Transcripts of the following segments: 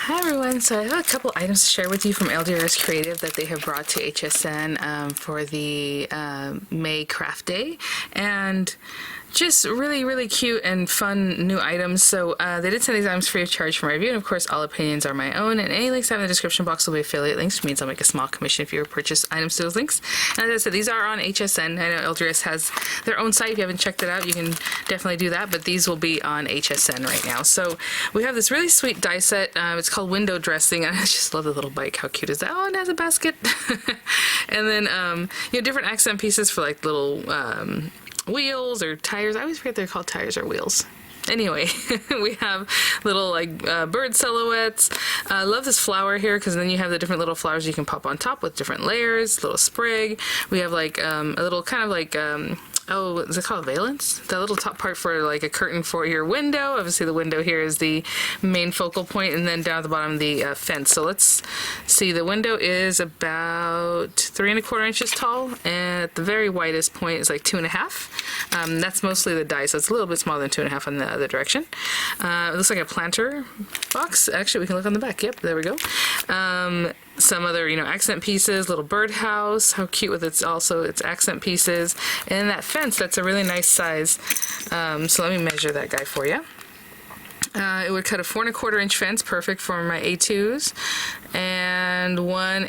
Hi everyone, so I have a couple items to share with you from LDRS Creative that they have brought to HSN for the May Craft Day, and just really cute and fun new items. So they did send these items free of charge for my review, and of course all opinions are my own, and any links I have in the description box will be affiliate links, which means I'll make a small commission if you purchase items to those links. And as I said, these are on HSN. I know LDRS has their own site. If you haven't checked it out, you can definitely do that, but these will be on HSN right now. So we have this really sweet die set. It's called Window Dressing, and I just love the little bike. How cute is that? Oh, it has a basket. And then you know, different accent pieces for like little wheels or tires. I always forget they're called tires or wheels. Anyway, we have little like bird silhouettes. I love this flower here because then you have the different little flowers you can pop on top with different layers, little sprig. We have like a little kind of like oh, is it called valance? The little top part for like a curtain for your window. Obviously the window here is the main focal point, and then down at the bottom the fence. So let's see, the window is about 3 1/4 inches tall, and at the very widest point is like 2 1/2. That's mostly the die, so it's a little bit smaller than 2 1/2 on the other direction. It looks like a planter box. Actually, we can look on the back. Yep, there we go. Some other, you know, accent pieces, little birdhouse. How cute with its accent pieces, and that fence. That's a really nice size. So let me measure that guy for you. It would cut a 4 1/4 inch fence, perfect for my A2s, and 1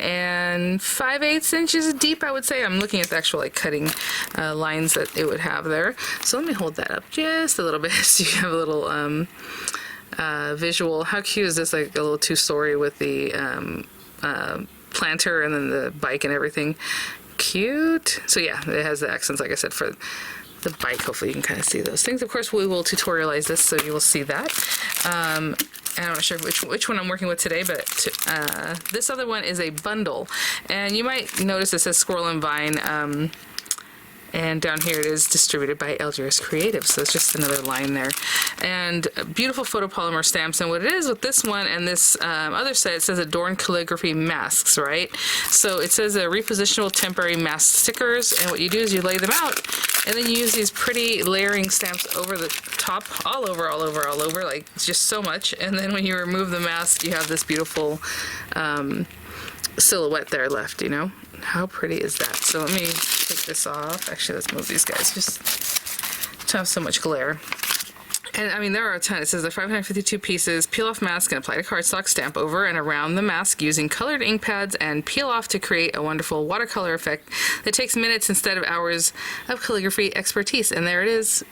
5/8 inches deep, I would say. I'm looking at the actual like cutting lines that it would have there. So let me hold that up just a little bit so you have a little visual. How cute is this? Like a little 2-story with the planter and then the bike and everything. Cute. So yeah, it has the accents, like I said, for the bike. Hopefully you can kind of see those things. Of course, we will tutorialize this, so you will see that. And I'm not sure which one I'm working with today, but this other one is a bundle. And you might notice it says Squirrel and Vine. And down here it is distributed by LDRS Creative, so it's just another line there. And beautiful photopolymer stamps. And what it is with this one and this other set, it says Adorn Calligraphy Masks, right? So it says repositionable temporary mask stickers, and what you do is you lay them out, and then you use these pretty layering stamps over the top, all over, like just so much. And then when you remove the mask, you have this beautiful silhouette there left, you know? How pretty is that? So let me take this off. Actually, let's move these guys just to have so much glare. And I mean, there are a ton. It says the 552 pieces, peel off mask and apply to cardstock, stamp over and around the mask using colored ink pads, and peel off to create a wonderful watercolor effect that takes minutes instead of hours of calligraphy expertise. And there it is,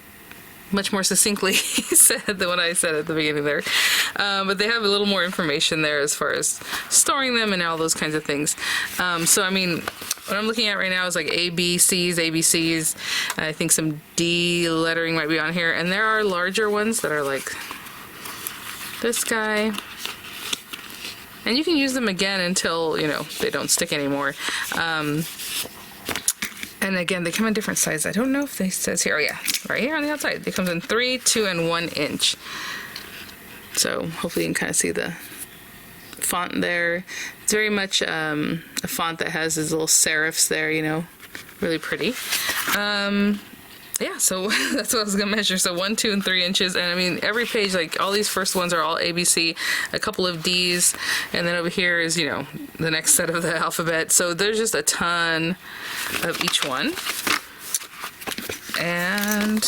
much more succinctly said than what I said at the beginning there. But they have a little more information there as far as storing them and all those kinds of things. So I mean, what I'm looking at right now is like ABCs. I think some D lettering might be on here. And there are larger ones that are like this guy. And you can use them again until, you know, they don't stick anymore. And again, they come in different sizes. I don't know if they says here. Oh yeah, right here on the outside. It comes in 3, 2, and 1 inch. So hopefully you can kind of see the font there. It's very much a font that has these little serifs there, you know, really pretty. Yeah, so that's what I was gonna measure. So 1, 2, and 3 inches. And I mean, every page, like all these first ones are all ABC, a couple of D's, and then over here is, you know, the next set of the alphabet. So there's just a ton of each one. And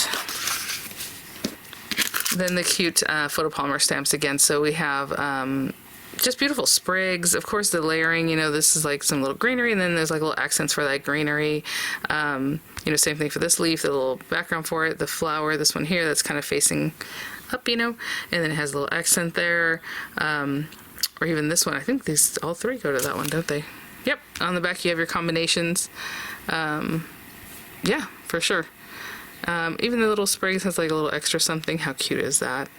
then the cute photopolymer stamps again. So we have just beautiful sprigs. Of course, the layering, you know, this is like some little greenery, and then there's like little accents for that greenery. You know, same thing for this leaf, the little background for it, the flower, this one here that's kind of facing up, you know, and then it has a little accent there. Or even this one, I think these all three go to that one, don't they? Yep, on the back you have your combinations. Yeah, for sure. Even the little sprigs has like a little extra something. How cute is that?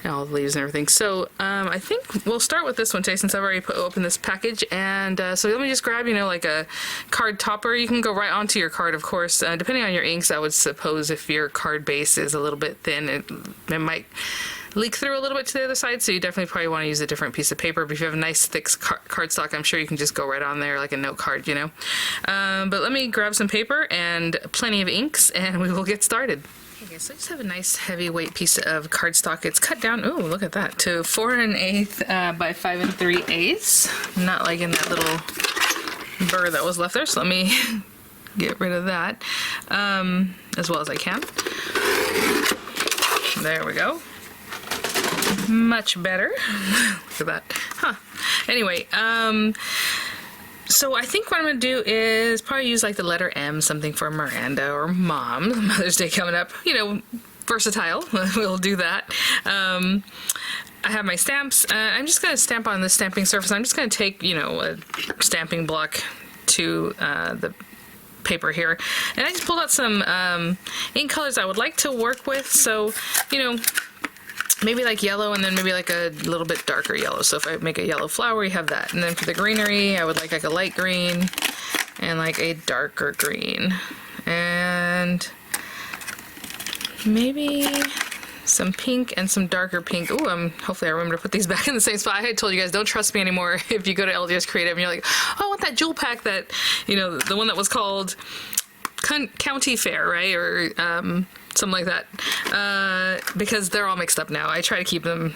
And all the leaves and everything. So I think we'll start with this one today, since I've already opened this package. And so let me just grab, you know, like a card topper. You can go right onto your card, of course. Depending on your inks, I would suppose if your card base is a little bit thin, it might leak through a little bit to the other side, so you definitely probably want to use a different piece of paper. But if you have a nice thick cardstock, I'm sure you can just go right on there like a note card, you know. But let me grab some paper and plenty of inks, and we will get started. Okay, so I just have a nice heavyweight piece of cardstock. It's cut down, oh, look at that, to 4 1/8 by 5 3/8. I'm not liking that little burr that was left there, so let me get rid of that as well as I can. There we go. Much better. Look at that. Huh. Anyway, so I think what I'm going to do is probably use like the letter M, something for Miranda or Mom. Mother's Day coming up. You know, versatile. We'll do that. I have my stamps. I'm just going to stamp on the stamping surface. I'm just going to take, you know, a stamping block to the paper here. And I just pulled out some ink colors I would like to work with. So, you know, maybe like yellow and then maybe like a little bit darker yellow. So if I make a yellow flower, you have that. And then for the greenery, I would like a light green and like a darker green. And maybe some pink and some darker pink. Ooh, hopefully I remember to put these back in the same spot. I had told you guys, don't trust me anymore if you go to LDRS Creative and you're like, oh, I want that jewel pack that, you know, the one that was called County Fair, right? Or something like that, because they're all mixed up now. I try to keep them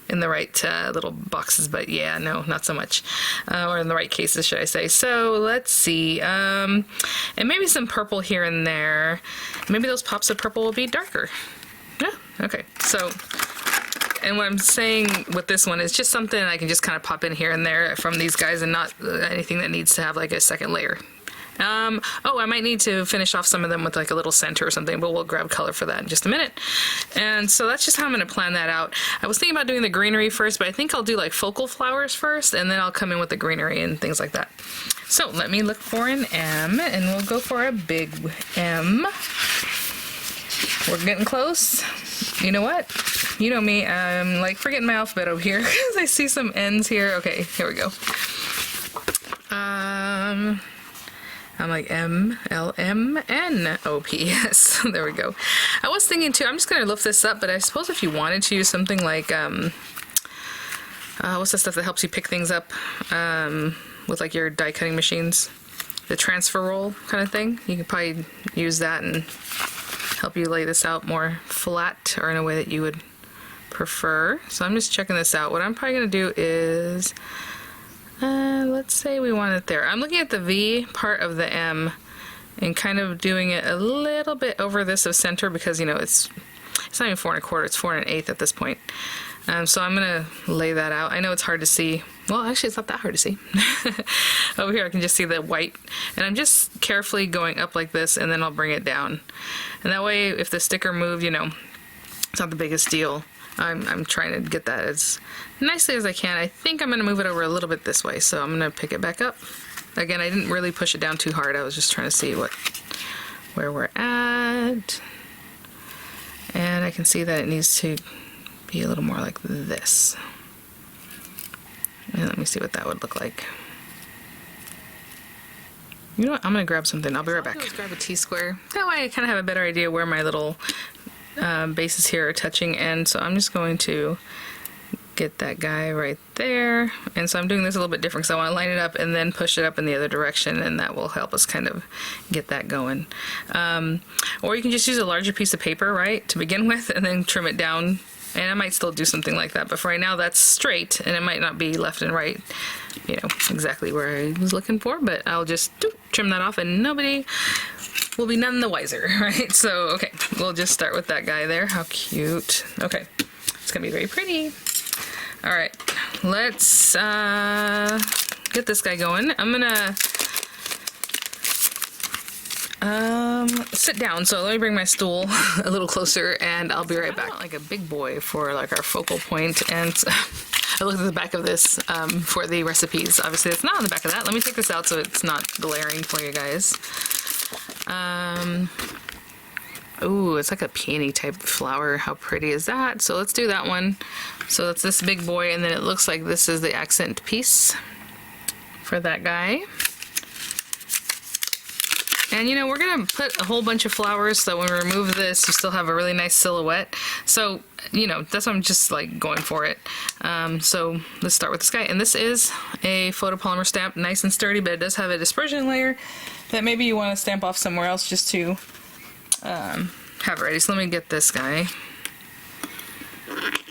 in the right little boxes, but yeah, no, not so much, or in the right cases, should I say. So let's see, and maybe some purple here and there. Maybe those pops of purple will be darker. Yeah, okay. So, and what I'm saying with this one is just something I can just kind of pop in here and there from these guys, and not anything that needs to have like a second layer. Oh, I might need to finish off some of them with like a little center or something, but we'll grab color for that in just a minute. And so that's just how I'm going to plan that out. I was thinking about doing the greenery first, but I think I'll do like focal flowers first, and then I'll come in with the greenery and things like that. So let me look for an M, and we'll go for a big M. We're getting close. You know what? You know me, I'm like forgetting my alphabet over here because I see some N's here. Okay, here we go. I'm like M, L, M, N, O, P, yes. There we go. I was thinking too, I'm just going to lift this up, but I suppose if you wanted to use something like, what's the stuff that helps you pick things up with like your die cutting machines? The transfer roll kind of thing. You could probably use that and help you lay this out more flat or in a way that you would prefer. So I'm just checking this out. What I'm probably going to do is, let's say we want it there. I'm looking at the V part of the M and kind of doing it a little bit over this of center because, you know, it's not even 4 1/4, it's 4 1/8 at this point. So I'm going to lay that out. I know it's hard to see. Well, actually, it's not that hard to see. Over here, I can just see the white. And I'm just carefully going up like this, and then I'll bring it down. And that way, if the sticker moved, you know, it's not the biggest deal. I'm trying to get that as nicely as I can. I think I'm going to move it over a little bit this way, so I'm going to pick it back up. Again, I didn't really push it down too hard. I was just trying to see where we're at. And I can see that it needs to be a little more like this. And let me see what that would look like. You know what? I'm going to grab something. I'll be right back. Let's grab a T-square. That way I kind of have a better idea where my little bases here are touching, and so I'm just going to get that guy right there. And so I'm doing this a little bit different because I want to line it up and then push it up in the other direction, and that will help us kind of get that going. Or you can just use a larger piece of paper, right, to begin with, and then trim it down. And I might still do something like that, but for right now that's straight, and it might not be left and right, you know, exactly where I was looking for, but I'll just trim that off and nobody will be none the wiser, right? So, okay, we'll just start with that guy there. How cute. Okay, it's gonna be very pretty. All right, let's get this guy going. I'm gonna sit down, so let me bring my stool a little closer and I'll be right back. I want like a big boy for like our focal point, and I looked at the back of this for the recipes. Obviously it's not on the back of that. Let me take this out so it's not glaring for you guys. Ooh, it's like a peony type flower. How pretty is that? So let's do that one. So that's this big boy, and then it looks like this is the accent piece for that guy. And you know, we're gonna put a whole bunch of flowers so when we remove this, you still have a really nice silhouette. So, you know, that's why I'm just like going for it. So let's start with this guy. And this is a photopolymer stamp, nice and sturdy, but it does have a dispersion layer that maybe you want to stamp off somewhere else just to have it ready. So let me get this guy.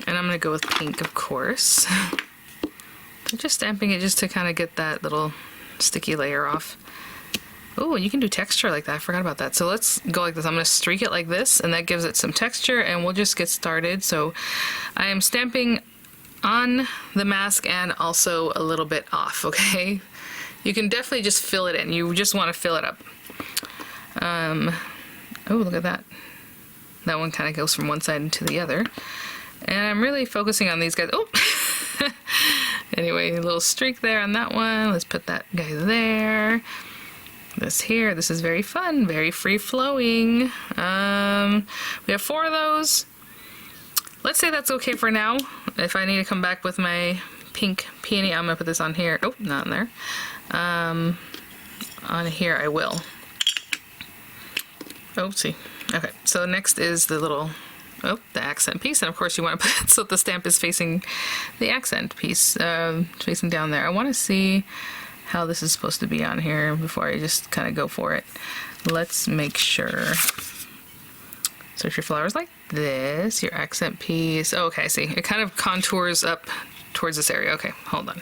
And I'm gonna go with pink, of course. I'm just stamping it just to kind of get that little sticky layer off. Oh, you can do texture like that. I forgot about that. So let's go like this. I'm gonna streak it like this, and that gives it some texture, and we'll just get started. So I am stamping on the mask and also a little bit off, okay? You can definitely just fill it in. You just want to fill it up. Oh, look at that. That one kind of goes from one side into the other. And I'm really focusing on these guys. Oh! Anyway, a little streak there on that one. Let's put that guy there. This here. This is very fun. Very free-flowing. We have 4 of those. Let's say that's okay for now. If I need to come back with my pink peony, I'm going to put this on here. Oh, not in there. On here I will. Oh, see. Okay, so next is the little, the accent piece, and of course you want to put it so the stamp is facing the accent piece, facing down there. I want to see how this is supposed to be on here before I just kind of go for it. Let's make sure. So if your flower's like this, your accent piece, oh, okay, I see. It kind of contours up towards this area. Okay, hold on.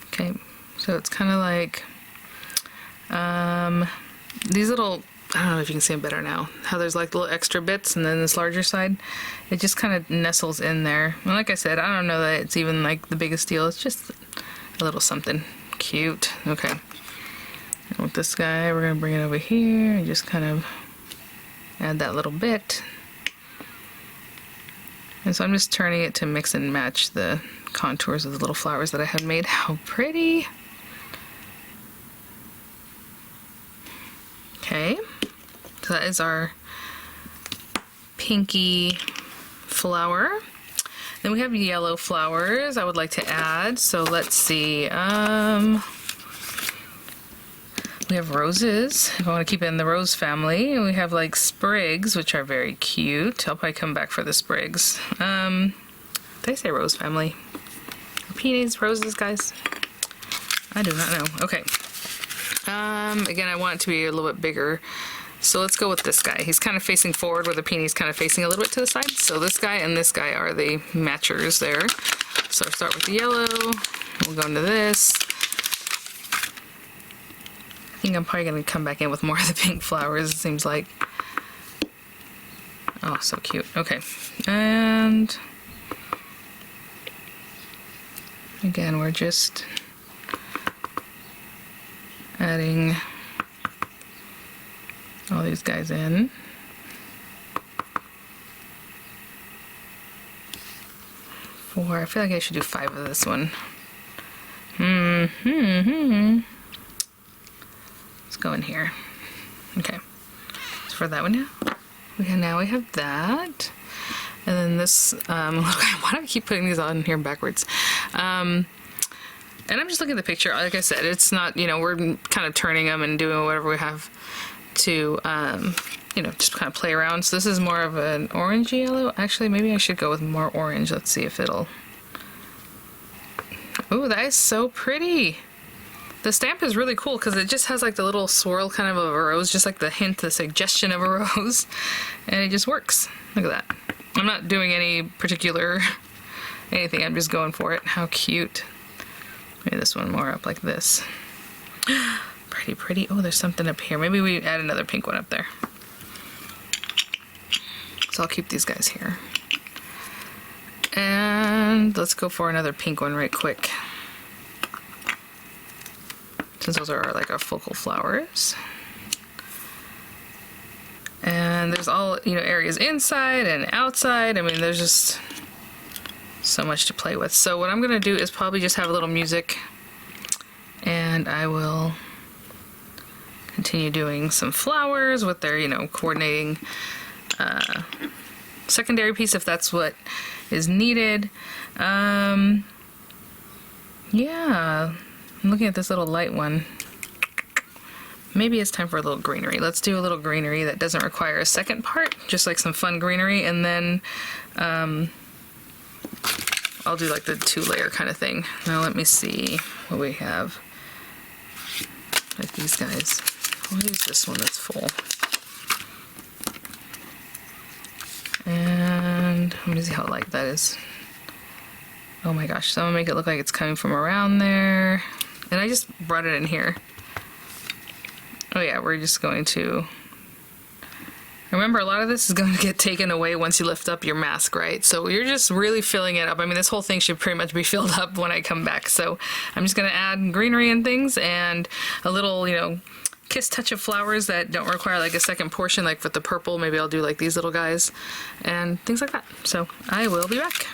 Okay, so it's kind of like these little, I don't know if you can see them better now, how there's like little extra bits, and then this larger side, it just kind of nestles in there. And like I said, I don't know that it's even like the biggest deal. It's just a little something cute. Okay. And with this guy, we're going to bring it over here and just kind of add that little bit. And so I'm just turning it to mix and match the contours of the little flowers that I had made. How pretty! Okay, so that is our pinky flower. Then we have yellow flowers I would like to add. So let's see. We have roses, if I want to keep it in the rose family. And we have like sprigs, which are very cute. I'll probably come back for the sprigs. Did I say rose family? Peonies, roses, guys? I do not know. Okay. Again, I want it to be a little bit bigger. So let's go with this guy. He's kind of facing forward where the peony's kind of facing a little bit to the side. So this guy and this guy are the matchers there. So I'll start with the yellow. We'll go into this. I think I'm probably going to come back in with more of the pink flowers, it seems like. Oh, so cute. Okay. And again, we're just adding all these guys in. 4. I feel like I should do 5 of this one. Let's go in here. Okay. So for that one now, we have that. And then this, why do I keep putting these on here backwards? And I'm just looking at the picture. Like I said, it's not, we're kind of turning them and doing whatever we have to, just kind of play around. So this is more of an orangey yellow. Actually, maybe I should go with more orange. Let's see if it'll... Oh, that is so pretty. The stamp is really cool because it just has like the little swirl kind of a rose, just like the hint, the suggestion of a rose. And it just works. Look at that. I'm not doing any particular anything. I'm just going for it. How cute. Maybe this one more up like this. Pretty, pretty. Oh, there's something up here. Maybe we add another pink one up there. So I'll keep these guys here. And let's go for another pink one right quick. Since those are like our focal flowers. And there's all, areas inside and outside. I mean, there's just so much to play with. So what I'm gonna do is probably just have a little music, and I will continue doing some flowers with their, coordinating secondary piece if that's what is needed. Yeah, I'm looking at this little light one. Maybe it's time for a little greenery. Let's do a little greenery that doesn't require a second part, just like some fun greenery, and then I'll do like the 2-layer kind of thing. Now let me see what we have. like these guys. I'll use this one that's full. And let me see how light that is. Oh my gosh, so I'm gonna make it look like it's coming from around there. And I just brought it in here. Oh yeah, we're just going to... Remember, a lot of this is going to get taken away once you lift up your mask, right? So you're just really filling it up. I mean, this whole thing should pretty much be filled up when I come back. So I'm just going to add greenery and things and a little, you know, kiss touch of flowers that don't require like a second portion, like with the purple. Maybe I'll do like these little guys and things like that. So I will be back.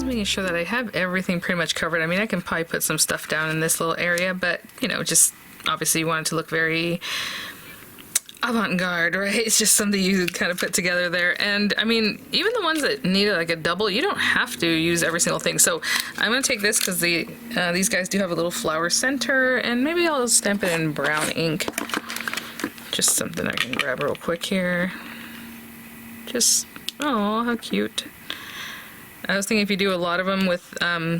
Making sure that I have everything pretty much covered. I mean, I can probably put some stuff down in this little area, but you know, just obviously you want it to look very avant-garde, right? It's just something you kind of put together there. And I mean, even the ones that need like a double, you don't have to use every single thing. So I'm going to take this because these guys do have a little flower center, and maybe I'll stamp it in brown ink. Just something I can grab real quick here. Just, oh, how cute. I was thinking if you do a lot of them with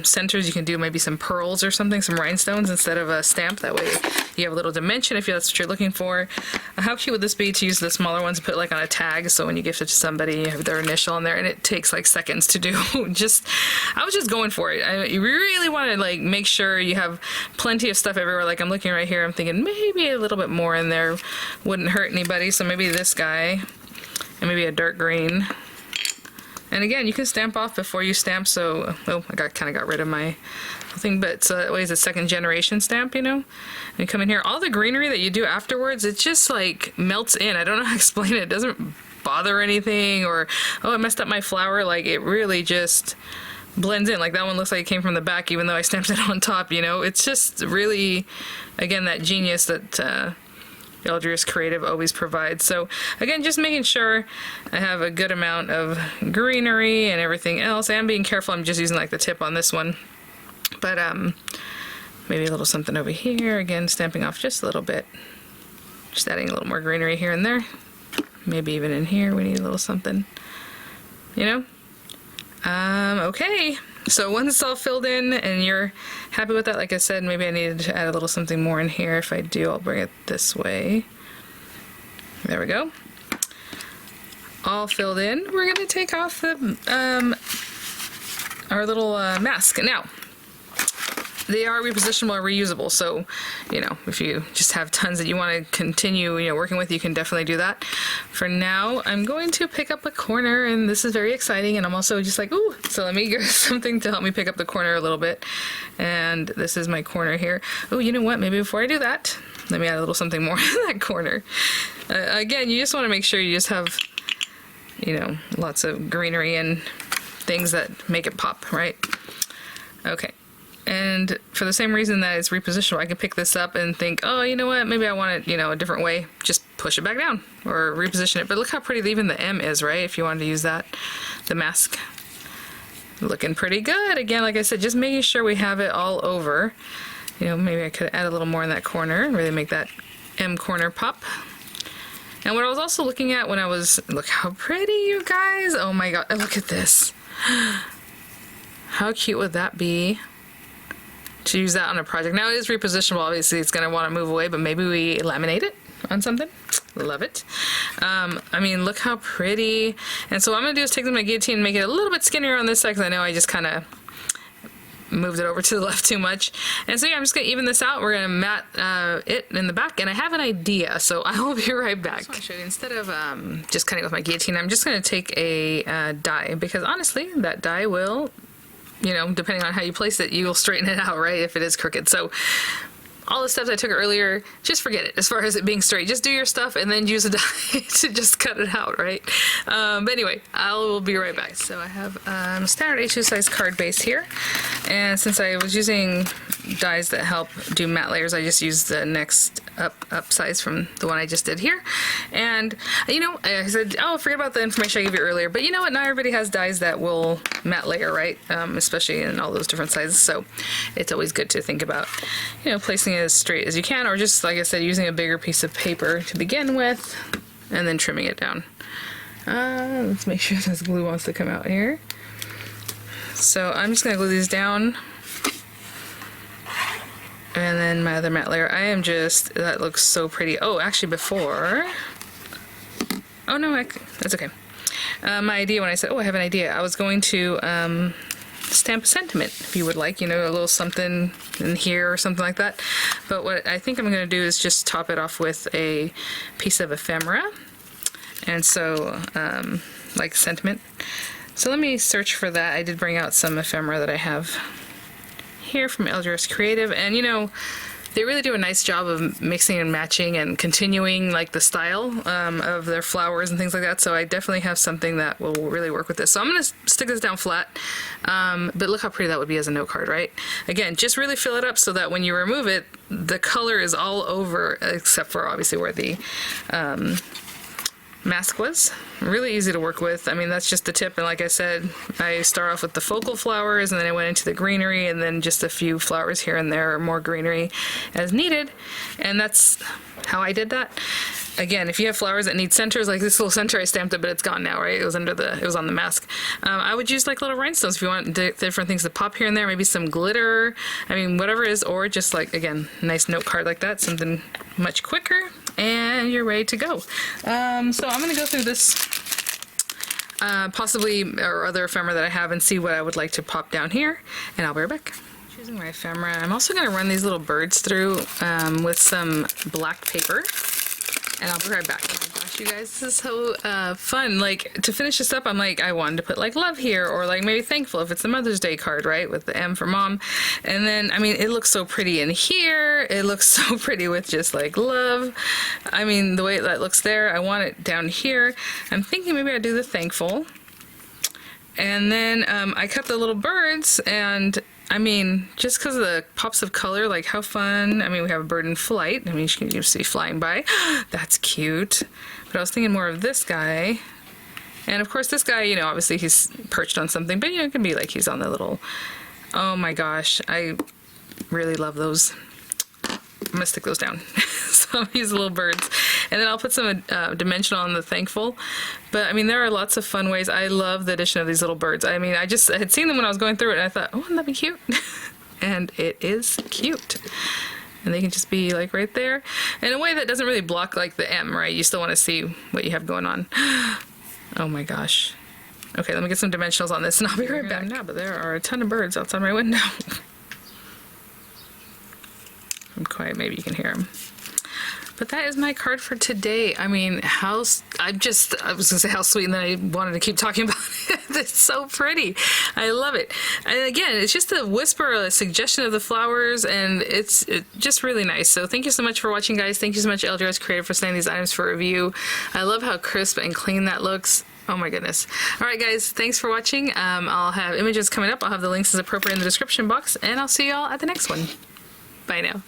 centers, you can do maybe some pearls or something, some rhinestones instead of a stamp. That way you have a little dimension if that's what you're looking for. How cute would this be to use the smaller ones and put like on a tag, so when you gift it to somebody, you have their initial on there, and it takes like seconds to do. I was just going for it. You really want to like make sure you have plenty of stuff everywhere. Like I'm looking right here, I'm thinking maybe a little bit more in there wouldn't hurt anybody. So maybe this guy, and maybe a dark green. And again, you can stamp off before you stamp, so, oh, I kind of got rid of my thing, but so that way it's a second generation stamp, you know? And you come in here, all the greenery that you do afterwards, it just like melts in. I don't know how to explain it. It doesn't bother anything, or, oh, I messed up my flower. Like, it really just blends in. Like that one looks like it came from the back, even though I stamped it on top, you know? It's just really, again, that genius that, LDRS Creative always provides. So again, just making sure I have a good amount of greenery and everything else. I am being careful. I'm just using like the tip on this one, but maybe a little something over here. Again, stamping off just a little bit, just adding a little more greenery here and there. Maybe even in here we need a little something, you know. Okay, so once it's all filled in and you're happy with that, like I said, maybe I needed to add a little something more in here. If I do, I'll bring it this way. There we go. All filled in. We're going to take off the our little mask. Now, they are repositionable and reusable. So, you know, if you just have tons that you want to continue, you know, working with, you can definitely do that. For now, I'm going to pick up a corner, and this is very exciting. And I'm also just like, ooh, so let me get something to help me pick up the corner a little bit. And this is my corner here. Oh, you know what? Maybe before I do that, let me add a little something more in that corner. Again, you just want to make sure you just have, you know, lots of greenery and things that make it pop, right? Okay. And for the same reason that it's repositionable, I can pick this up and think, oh, you know what, maybe I want it, you know, a different way. Just push it back down or reposition it. But look how pretty even the M is, right? If you wanted to use that, the mask. Looking pretty good. Again, like I said, just making sure we have it all over. You know, maybe I could add a little more in that corner, really make that M corner pop. And what I was also looking at when I was, look how pretty, you guys. Oh my God, look at this. How cute would that be to use that on a project? Now it is repositionable, obviously it's gonna wanna move away, but maybe we laminate it on something. Love it. I mean, look how pretty. And so what I'm gonna do is take my guillotine and make it a little bit skinnier on this side, because I know I just kinda moved it over to the left too much. And so yeah, I'm just gonna even this out. We're gonna mat it in the back, and I have an idea, so I will be right back. So show you, instead of just cutting with my guillotine, I'm just gonna take a die, because honestly, that die will, you know, depending on how you place it, you'll straighten it out, right, if it is crooked. So all the steps I took earlier, just forget it as far as it being straight. Just do your stuff and then use a die to just cut it out, right? But anyway, I will be right back. So I have standard A2 size card base here. And since I was using dies that help do matte layers, I just used the next up size from the one I just did here. And, you know, I said, oh, forget about the information I gave you earlier. But you know what? Not everybody has dies that will matte layer, right? Especially in all those different sizes. So it's always good to think about, you know, placing it as straight as you can, or just, like I said, using a bigger piece of paper to begin with and then trimming it down. Let's make sure this glue wants to come out here. So I'm just gonna glue these down, and then my other matte layer. I am just, that looks so pretty. Oh, actually before, oh no, that's okay. My idea when I said, oh, I have an idea, I was going to stamp a sentiment, if you would like, you know, a little something in here or something like that. But what I think I'm going to do is just top it off with a piece of ephemera. And so, like sentiment. So let me search for that. I did bring out some ephemera that I have here from LDRS Creative, and you know, they really do a nice job of mixing and matching and continuing like the style of their flowers and things like that. So I definitely have something that will really work with this. So I'm going to stick this down flat, but look how pretty that would be as a note card, right? Again, just really fill it up so that when you remove it, the color is all over, except for obviously where the mask was. Really easy to work with. I mean, that's just the tip, and like I said, I start off with the focal flowers, and then I went into the greenery, and then just a few flowers here and there, or more greenery as needed, and that's how I did that. Again, if you have flowers that need centers, like this little center, I stamped it, but it's gone now, right? It was under the, it was on the mask. I would use like little rhinestones if you want different things to pop here and there, maybe some glitter, I mean, whatever it is, or just like, again, nice note card like that, something much quicker, and you're ready to go. So I'm gonna go through this possibly, or other ephemera that I have, and see what I would like to pop down here, and I'll be right back. Choosing my ephemera, I'm also gonna run these little birds through with some black paper, and I'll be right back. Oh my gosh, you guys, this is so fun. Like, to finish this up, I'm like, I wanted to put like love here, or like maybe thankful if it's the Mother's Day card, right, with the M for mom. And then, I mean, it looks so pretty in here. It looks so pretty with just like love. I mean, the way that looks there, I want it down here. I'm thinking maybe I do the thankful. And then I cut the little birds, and I mean, just because of the pops of color, like how fun. I mean, we have a bird in flight. I mean, you can just see flying by. That's cute. But I was thinking more of this guy. And of course, this guy, you know, obviously he's perched on something, but you know, it can be like he's on the little, oh my gosh, I really love those. I'm gonna stick those down. So these little birds. And then I'll put some dimensional on the thankful. But I mean, there are lots of fun ways. I love the addition of these little birds. I mean, I had seen them when I was going through it, and I thought, oh, wouldn't that be cute? And it is cute. And they can just be like right there in a way that doesn't really block like the M, right? You still want to see what you have going on. Oh my gosh. Okay, let me get some dimensionals on this, and I'll be right back now. But there are a ton of birds outside my window. quiet, maybe you can hear them. But that is my card for today. I mean, I was gonna say how sweet, and then I wanted to keep talking about it. It's so pretty. I love it. And again, it's just a whisper, a suggestion of the flowers, and it's just really nice. So thank you so much for watching, guys. Thank you so much, LDRS Creative, for sending these items for review. I love how crisp and clean that looks. Oh my goodness. All right, guys, thanks for watching. I'll have images coming up. I'll have the links as appropriate in the description box, and I'll see y'all at the next one. Bye now.